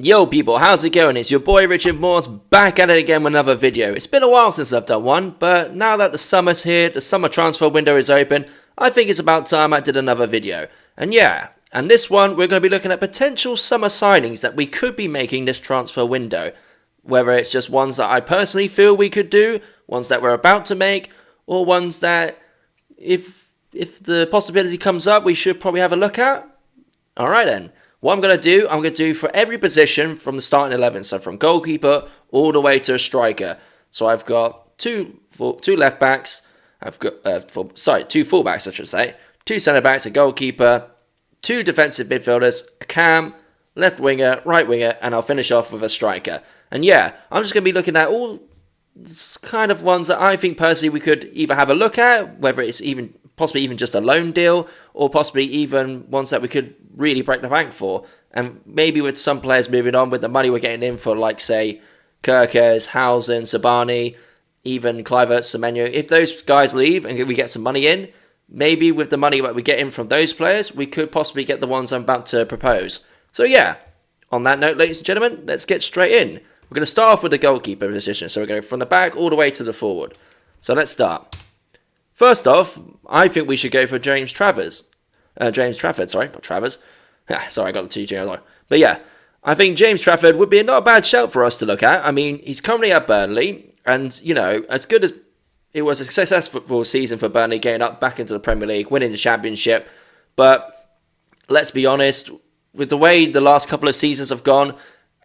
Yo people, how's it going? It's your boy Richard Morse back at it again with another video. It's been a while since I've done one, but now that the summer's here, the summer transfer window is open, I think it's about time I did another video. And this one we're going to be looking at potential summer signings that we could be making this transfer window. Whether it's just ones that I personally feel we could do, ones that we're about to make, or ones that if the possibility comes up we should probably have a look at. Alright then. What I'm going to do for every position from the starting 11, so from goalkeeper all the way to a striker. So I've got two left backs, I've got two full backs I should say, two centre backs, a goalkeeper, two defensive midfielders, a cam, left winger, right winger, and I'll finish off with a striker. And I'm just going to be looking at all kind of ones that I think personally we could either have a look at, whether it's even possibly even just a loan deal, or possibly even ones that we could really break the bank for. And maybe with some players moving on, with the money we're getting in for, like, say, Kirkes, Housen, Sabani, even Kluivert, Semenyo, if those guys leave and we get some money in, maybe with the money that we get in from those players, we could possibly get the ones I'm about to propose. So on that note, ladies and gentlemen, let's get straight in. We're going to start off with the goalkeeper position, so we're going from the back all the way to the forward. So let's start. First off, I think we should go for James Trafford, sorry, not Travers. Sorry, I got the two together. But I think James Trafford would be not a bad shout for us to look at. I mean, he's currently at Burnley, and, as good as it was a successful season for Burnley, getting up back into the Premier League, winning the Championship, but let's be honest, with the way the last couple of seasons have gone,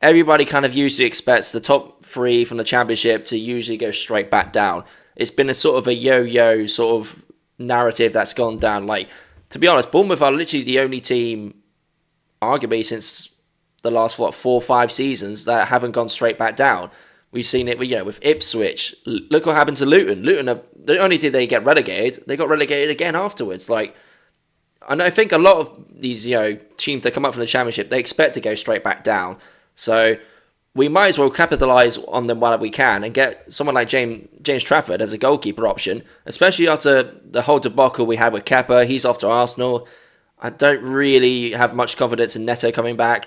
everybody kind of usually expects the top three from the Championship to usually go straight back down. It's been a sort of a yo-yo sort of narrative that's gone down. Like, to be honest, Bournemouth are literally the only team, arguably since the last, 4 or 5 seasons, that haven't gone straight back down. We've seen it with Ipswich. Look what happened to Luton. Luton, not only did they get relegated, they got relegated again afterwards. Like, and I think a lot of these, teams that come up from the Championship, they expect to go straight back down. So we might as well capitalise on them while we can and get someone like James Trafford as a goalkeeper option, especially after the whole debacle we had with Kepa. He's off to Arsenal. I don't really have much confidence in Neto coming back.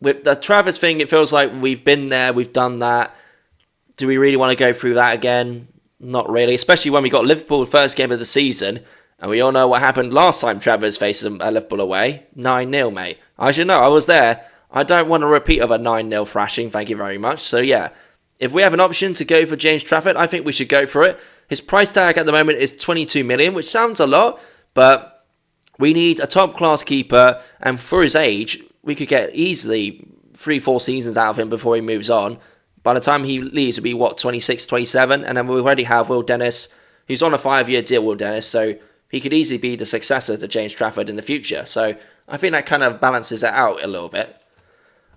With the Travers thing, it feels like we've been there, we've done that. Do we really want to go through that again? Not really, especially when we got Liverpool first game of the season, and we all know what happened last time Travers faced them at Liverpool away. 9-0, mate. I should know, I was there. I don't want a repeat of a 9-0 thrashing, thank you very much. So if we have an option to go for James Trafford, I think we should go for it. His price tag at the moment is 22 million, which sounds a lot, but we need a top-class keeper, and for his age, we could get easily 3-4 seasons out of him before he moves on. By the time he leaves, it'll be, 26, 27, and then we already have Will Dennis, who's on a 5-year deal, Will Dennis, so he could easily be the successor to James Trafford in the future. So I think that kind of balances it out a little bit.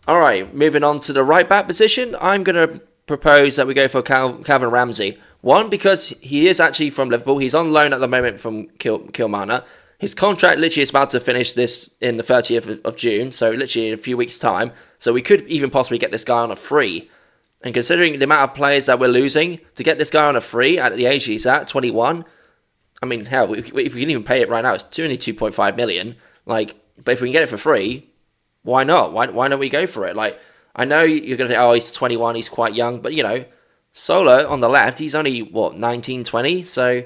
Alright, moving on to the right-back position, I'm going to propose that we go for Calvin Ramsey. One, because he is actually from Liverpool. He's on loan at the moment from Kilmarnock. His contract literally is about to finish this in the 30th of June, so literally in a few weeks' time. So we could even possibly get this guy on a free. And considering the amount of players that we're losing, to get this guy on a free at the age he's at, 21, I mean, hell, if we can even pay it right now, it's only 2.5 million. But if we can get it for free, why not? Why don't we go for it? I know you're going to think, he's 21, he's quite young, but, Sola on the left, he's only, 19, 20, so...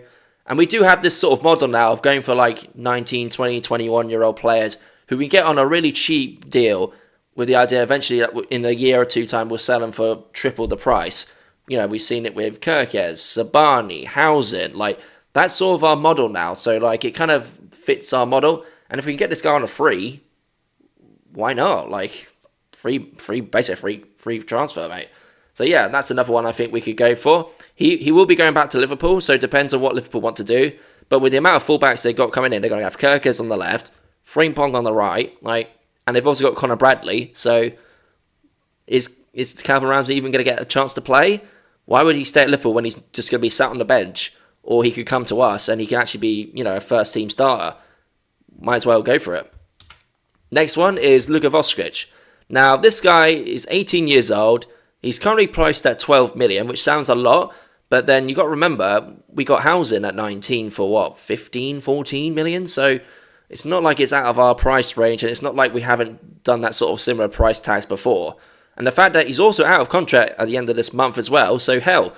And we do have this sort of model now of going for 19, 20, 21-year-old players who we get on a really cheap deal with the idea eventually that in a year or two time we'll sell them for triple the price. We've seen it with Kirkes, Sabani, Housen, that's sort of our model now. So it kind of fits our model. And if we can get this guy on a free, why not? Basically free transfer, mate. So that's another one I think we could go for. He will be going back to Liverpool, so it depends on what Liverpool want to do. But with the amount of fullbacks they've got coming in, they're going to have Kirkes on the left, Frimpong on the right, and they've also got Conor Bradley. So is Calvin Ramsey even going to get a chance to play? Why would he stay at Liverpool when he's just going to be sat on the bench? Or he could come to us and he can actually be, a first-team starter. Might as well go for it. Next one is Luka Voskic. Now, this guy is 18 years old. He's currently priced at 12 million, which sounds a lot, but then you got to remember, we got Housen at 19 for 15, 14 million, so it's not like it's out of our price range, and it's not like we haven't done that sort of similar price tags before. And the fact that he's also out of contract at the end of this month as well, so hell,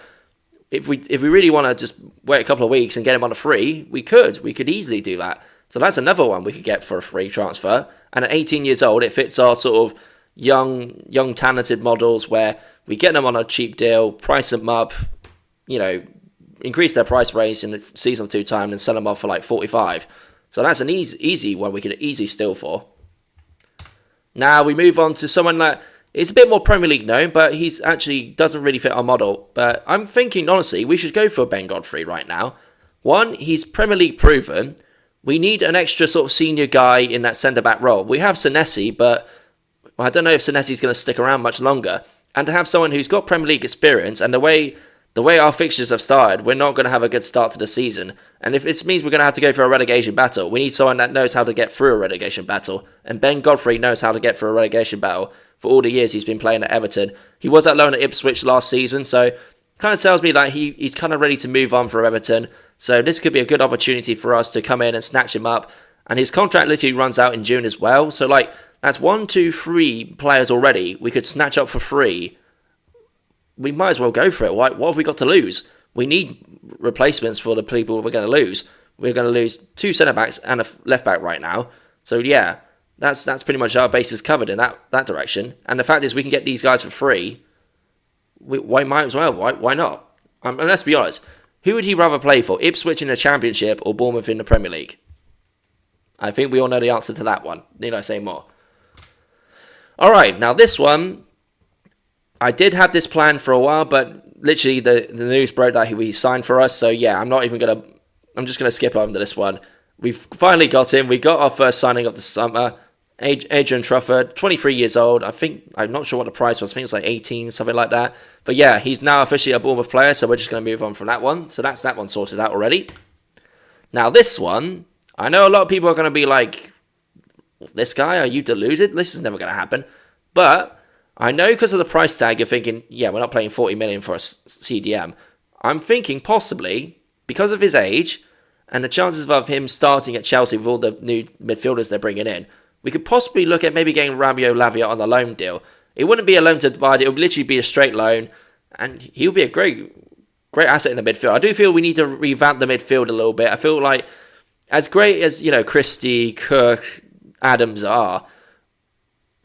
if we really want to just wait a couple of weeks and get him on a free, we could easily do that. So that's another one we could get for a free transfer. And at 18 years old, it fits our sort of young talented models where we get them on a cheap deal, price them up, increase their price range in a season or two time, and sell them off for like 45. So that's an easy one we could easily steal for. Now we move on to someone that is a bit more Premier League known, but he's actually doesn't really fit our model. But I'm thinking, honestly, we should go for Ben Godfrey right now. One, he's Premier League proven. We need an extra sort of senior guy in that centre-back role. We have Senesi, but I don't know if Senesi's going to stick around much longer. And to have someone who's got Premier League experience, and the way our fixtures have started, we're not going to have a good start to the season. And if this means we're going to have to go for a relegation battle, we need someone that knows how to get through a relegation battle. And Ben Godfrey knows how to get through a relegation battle for all the years he's been playing at Everton. He was at loan at Ipswich last season, so kind of tells me like he's kind of ready to move on from Everton. So this could be a good opportunity for us to come in and snatch him up. And his contract literally runs out in June as well. So like that's 1, 2, 3 players already we could snatch up for free. We might as well go for it. What have we got to lose? We need replacements for the people we're going to lose. We're going to lose 2 centre-backs and a left-back right now. So yeah, that's pretty much our bases covered in that direction. And the fact is we can get these guys for free. Why might as well? Why not? And let's be honest. Who would he rather play for? Ipswich in the Championship or Bournemouth in the Premier League? I think we all know the answer to that one. Need I say more? Alright, now this one, I did have this plan for a while, but literally the news broke that he signed for us. So yeah, I'm just going to skip over this one. We've finally got him. We got our first signing of the summer. Adrian Trufford, 23 years old. I'm not sure what the price was. I think it was like 18, something like that. But yeah, he's now officially a Bournemouth player, so we're just going to move on from that one. So that's that one sorted out already. Now this one, I know a lot of people are going to be like, this guy, are you deluded? This is never going to happen. But I know because of the price tag, you're thinking, yeah, we're not paying 40 million for a CDM. I'm thinking possibly, because of his age, and the chances of him starting at Chelsea with all the new midfielders they're bringing in, we could possibly look at maybe getting Ramio Lavia on a loan deal. It wouldn't be a loan to divide, it would literally be a straight loan, and he'll be a great asset in the midfield. I do feel we need to revamp the midfield a little bit. I feel like, as great as, Christie, Cook, Adams are,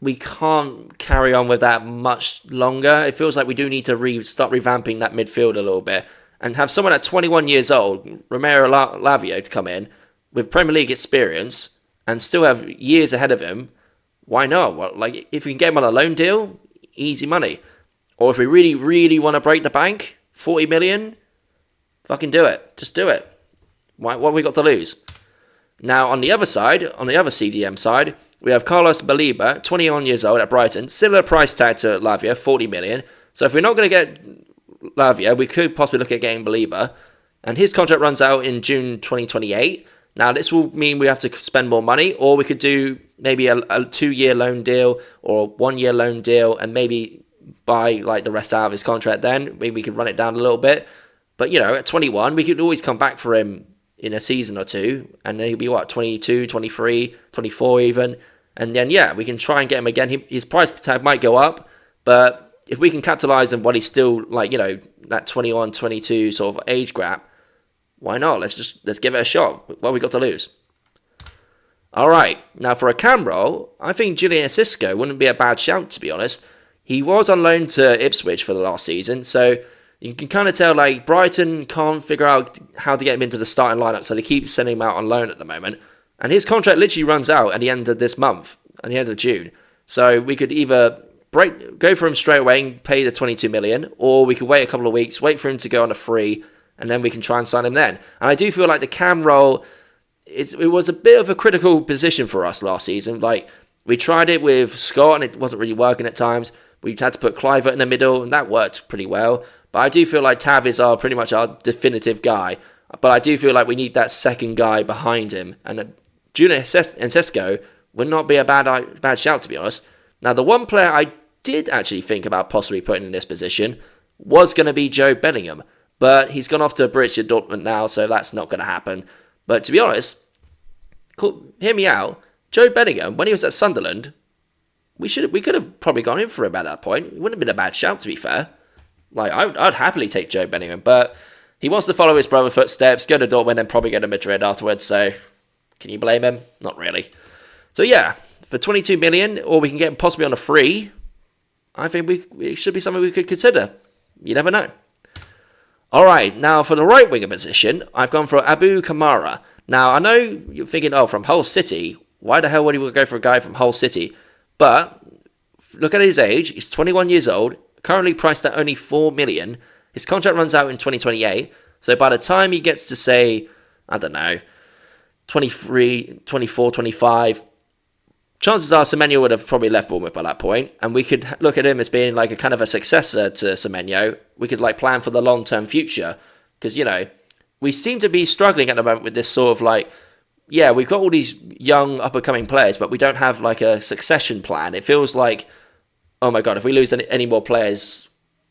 we can't carry on with that much longer. It feels like we do need to start revamping that midfield a little bit, and have someone at 21 years old, Romero Lavia, to come in with Premier League experience and still have years ahead of him. Why not? Well, like, if we can get him on a loan deal, easy money. Or if we really, really want to break the bank, 40 million, fucking do it. Just do it. What have we got to lose? Now, on the other side, on the other CDM side, we have Carlos Baliba, 21 years old at Brighton. Similar price tag to Lavia, 40 million. So if we're not going to get Lavia, we could possibly look at getting Baliba. And his contract runs out in June 2028. Now, this will mean we have to spend more money, or we could do maybe a 2-year loan deal or a 1-year loan deal and maybe buy like the rest out of his contract then. Maybe we could run it down a little bit. But, at 21, we could always come back for him in a season or two, and then he'll be, 22, 23, 24 even. And then, yeah, we can try and get him again. His price tag might go up, but if we can capitalise on what he's still, that 21, 22 sort of age gap, why not? Let's give it a shot. What have we got to lose? All right. Now, for a cam role, I think Julian Cisco wouldn't be a bad shout, to be honest. He was on loan to Ipswich for the last season, so you can kind of tell, Brighton can't figure out how to get him into the starting lineup, so they keep sending him out on loan at the moment. And his contract literally runs out at the end of this month, at the end of June. So we could either go for him straight away and pay the 22 million, or we could wait a couple of weeks, wait for him to go on a free, and then we can try and sign him then. And I do feel like the cam role, it was a bit of a critical position for us last season. We tried it with Scott, and it wasn't really working at times. We had to put Clivert in the middle, and that worked pretty well. But I do feel like Tav is pretty much our definitive guy. But I do feel like we need that second guy behind him. And Julian Cisco would not be a bad shout, to be honest. Now, the one player I did actually think about possibly putting in this position was going to be Joe Bellingham. But he's gone off to Borussia Dortmund now, so that's not going to happen. But to be honest, hear me out. Joe Bellingham, when he was at Sunderland, we could have probably gone in for him at that point. It wouldn't have been a bad shout, to be fair. Like, I'd happily take Joe Bellingham, but he wants to follow his brother's footsteps, go to Dortmund, and probably go to Madrid afterwards. So, can you blame him? Not really. So yeah, for 22 million, or we can get him possibly on a free, I think it should be something we could consider. You never know. All right, now for the right winger position, I've gone for Abu Kamara. Now, I know you're thinking, oh, from Hull City, why the hell would he go for a guy from Hull City? But look at his age. He's 21 years old, currently priced at only 4 million. His contract runs out in 2028. So by the time he gets to, say, I don't know, 23, 24, 25, chances are Semenyo would have probably left Bournemouth by that point, and we could look at him as being like a kind of a successor to Semenyo. We could like plan for the long-term future, because, you know, we seem to be struggling at the moment with this sort of like, yeah, we've got all these young up-and-coming players, but we don't have like a succession plan. It feels like, oh my god, if we lose any more players,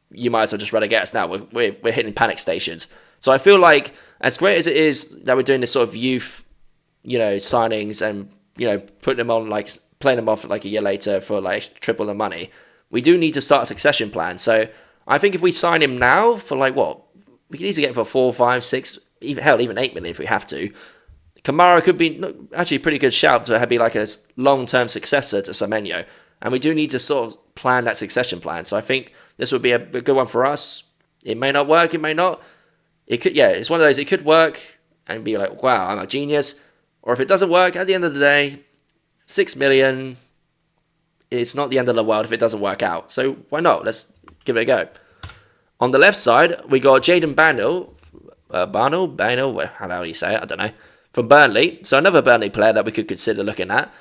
you might as well just relegate us now. We're hitting panic stations. So I feel like, as great as it is that we're doing this sort of youth, you know, signings and, you know, putting them on, like, playing them off like a year later for like triple the money, we do need to start a succession plan. So I think if we sign him now for like what, we can easily get him for 4, 5, 6, even 8 million if we have to. Kamara could be actually a pretty good shout to be like a long-term successor to Semenyo. And we do need to sort of plan that succession plan. So I think this would be a good one for us. It may not work, it may not. It could, yeah, it's one of those, it could work and be like, wow, I'm a genius. Or if it doesn't work, at the end of the day, 6 million, it's not the end of the world if it doesn't work out. So why not? Let's give it a go. On the left side, we got Jayden Barnell, how do you say it? I don't know. From Burnley. So another Burnley player that we could consider looking at.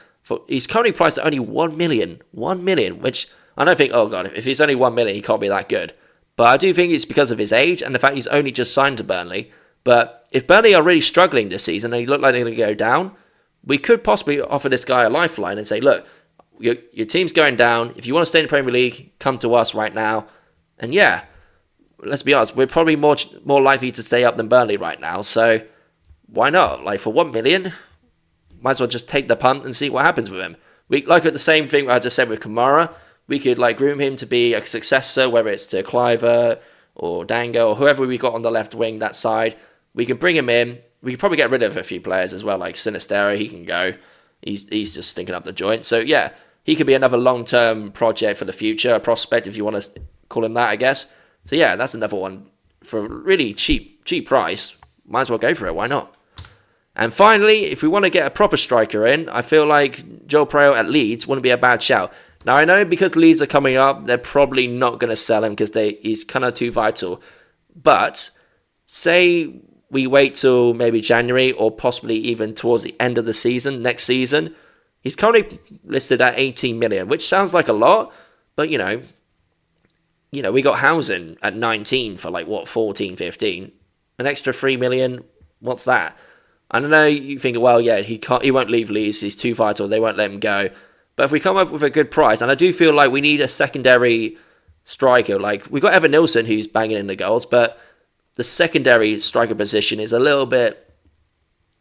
He's currently priced at only 1 million. 1 million, which I don't think, oh god, if he's only 1 million, he can't be that good. But I do think it's because of his age and the fact he's only just signed to Burnley. But if Burnley are really struggling this season and they look like they're going to go down, we could possibly offer this guy a lifeline and say, look, your team's going down. If you want to stay in the Premier League, come to us right now. And yeah, let's be honest, we're probably more likely to stay up than Burnley right now. So why not? Like, for 1 million, might as well just take the punt and see what happens with him. We like the same thing I just said with Kamara. We could like groom him to be a successor, whether it's to Cliver or Dango or whoever we got on the left wing that side. We can bring him in. We could probably get rid of a few players as well, like Sinistero. He can go. He's just stinking up the joint. So yeah, he could be another long-term project for the future, a prospect if you want to call him that, I guess. So yeah, that's another one for a really cheap price. Might as well go for it. Why not? And finally, if we want to get a proper striker in, I feel like Joel Preo at Leeds wouldn't be a bad shout. Now, I know because Leeds are coming up, they're probably not going to sell him because he's kind of too vital. But say we wait till maybe January or possibly even towards the end of the season, next season, he's currently listed at 18 million, which sounds like a lot, but you know, we got Housen at 19 for like, what, 14, 15. An extra 3 million, what's that? I don't know, you think, well, yeah, he won't leave Leeds, he's too vital, they won't let him go. But if we come up with a good price, and I do feel like we need a secondary striker, like, we've got Evan Nilsson who's banging in the goals, but the secondary striker position is a little bit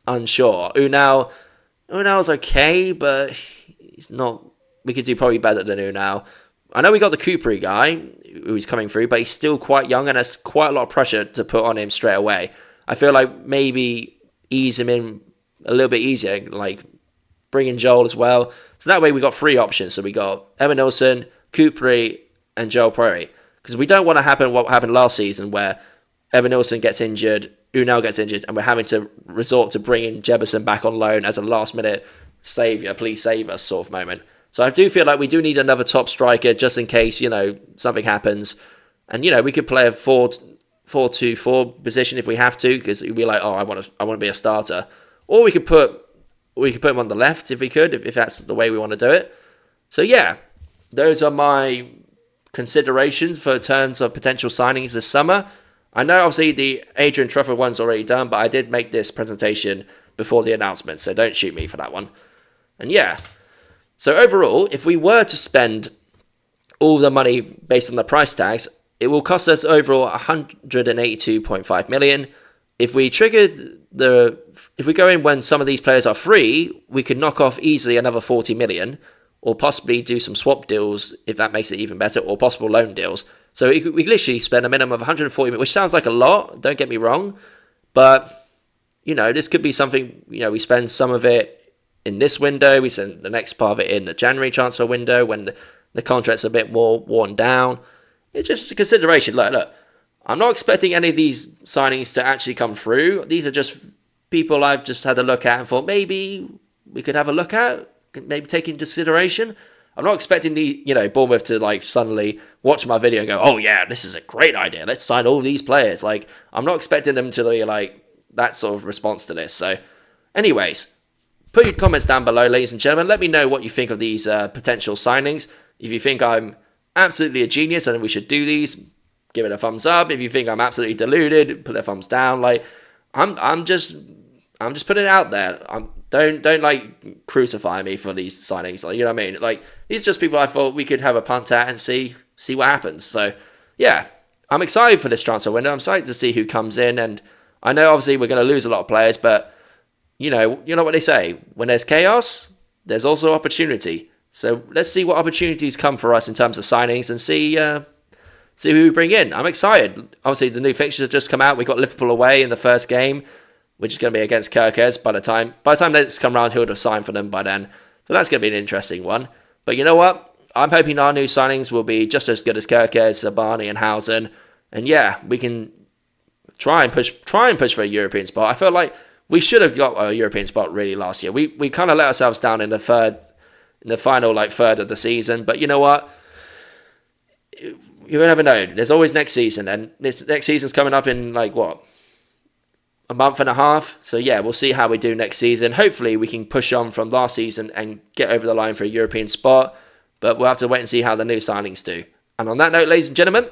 unsure. Unal's okay, but he's not, we could do probably better than Unal. I know we got the Coopery guy who's coming through, but he's still quite young and there's quite a lot of pressure to put on him straight away. I feel like maybe ease him in a little bit easier, like bring in Joel as well. So that way we got 3 options. So we got Evan Nilsson, Coopery, and Joel Prairie. Because we don't want to happen what happened last season where Evan Nilsson gets injured, Unal gets injured, and we're having to resort to bringing Jefferson back on loan as a last-minute saviour, please save us sort of moment. So I do feel like we do need another top striker just in case, something happens. And, we could play a 4-2-4 position if we have to, because we'd be like, oh, I want to be a starter. Or we could put him on the left if we could, if that's the way we want to do it. So yeah, those are my considerations for terms of potential signings this summer. I know obviously the Adrian Trufford one's already done, but I did make this presentation before the announcement, so don't shoot me for that one. And yeah, so overall, if we were to spend all the money based on the price tags, it will cost us overall 182.5 million. If we triggered if we go in when some of these players are free, we could knock off easily another 40 million, or possibly do some swap deals if that makes it even better, or possible loan deals. So we literally spend a minimum of 140 million, which sounds like a lot, don't get me wrong, but this could be something, we spend some of it in this window, we send the next part of it in the January transfer window when the contract's a bit more worn down. It's just a consideration. Look, I'm not expecting any of these signings to actually come through. These are just people I've just had a look at and thought maybe we could have a look at, maybe take into consideration. I'm not expecting Bournemouth to suddenly watch my video and go, oh yeah, this is a great idea, let's sign all these players. I'm not expecting them to be that sort of response to this. So anyways, put your comments down below, ladies and gentlemen. Let me know what you think of these potential signings. If you think I'm absolutely a genius and we should do these, give it a thumbs up. If you think I'm absolutely deluded, put a thumbs down. I'm just putting it out there. Don't crucify me for these signings. You know what I mean? These are just people I thought we could have a punt at and see what happens. So yeah, I'm excited for this transfer window. I'm excited to see who comes in, and I know obviously we're going to lose a lot of players, but you know what they say: when there's chaos, there's also opportunity. So let's see what opportunities come for us in terms of signings and see who we bring in. I'm excited. Obviously, the new fixtures have just come out. We got Liverpool away in the first game, which is going to be against Kirkes. By the time that's come around, he would have signed for them by then. So that's going to be an interesting one. But you know what? I'm hoping our new signings will be just as good as Kirkes, Sabani, and Housen. And yeah, we can try and push for a European spot. I feel like we should have got a European spot really last year. We kind of let ourselves down in the final third of the season. But you know what? You never know. There's always next season, and this next season's coming up in a month and a half. So yeah, we'll see how we do next season. Hopefully we can push on from last season and get over the line for a European spot, but we'll have to wait and see how the new signings do. And on that note, ladies and gentlemen,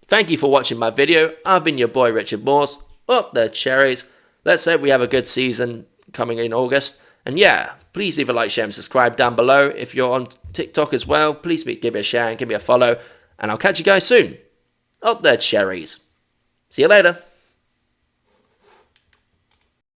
thank you for watching my video. I've been your boy Richard Morse. Up the cherries. Let's hope we have a good season coming in August. And yeah, please leave a like, share and subscribe down below. If you're on TikTok as well, please give me a share and give me a follow. And I'll catch you guys soon. Up there, cherries. See you later.